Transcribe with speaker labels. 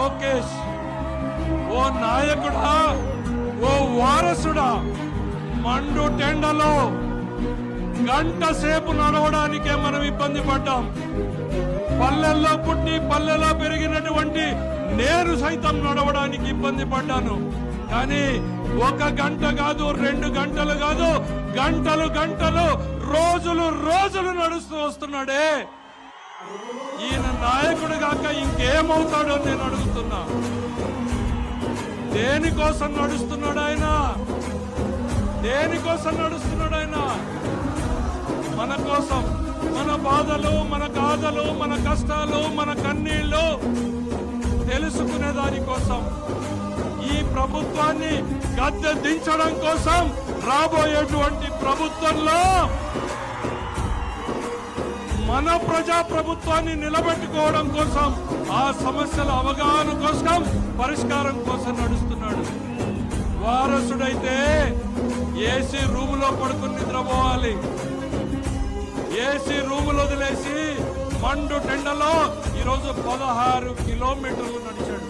Speaker 1: లోకేష్, ఓ నాయకుడా, ఓ వారసుడా, మండు టెండలో గంట సేపు నడవడానికే మనం ఇబ్బంది పడ్డాం. పల్లెల్లో పుట్టి పల్లెలో పెరిగినటువంటి నేను సైతం నడవడానికి ఇబ్బంది పడ్డాను. కానీ 1 గంట కాదు, 2 గంటలు కాదు, గంటలు గంటలు, రోజులు రోజులు నడుస్తూ వస్తున్నాడే. ఈయన నాయకుడు కాక ఇంకేమవుతాడో నేను అడుగుతున్నా. దేనికోసం నడుస్తున్నాడు ఆయన? దేనికోసం నడుస్తున్నాడు ఆయన? మన కోసం, మన బాధలు, మన గాథలు, మన కష్టాలు, మన కన్నీళ్లు తెలుసుకునే దానికోసం, ఈ ప్రభుత్వాన్ని గద్దె దించడం కోసం, రాబోయేటువంటి ప్రభుత్వంలో మన ప్రజా ప్రభుత్వాన్ని నిలబెట్టుకోవడం కోసం, ఆ సమస్యల అవగాహన కోసం, పరిష్కారం కోసం నడుస్తున్నాడు. వారసుడైతే ఏసీ రూములో పడుకుని నిద్రపోవాలి. ఏసీ రూములు వదిలేసి మండు టెండలో ఈరోజు 16 కిలోమీటర్లు నడిచాడు.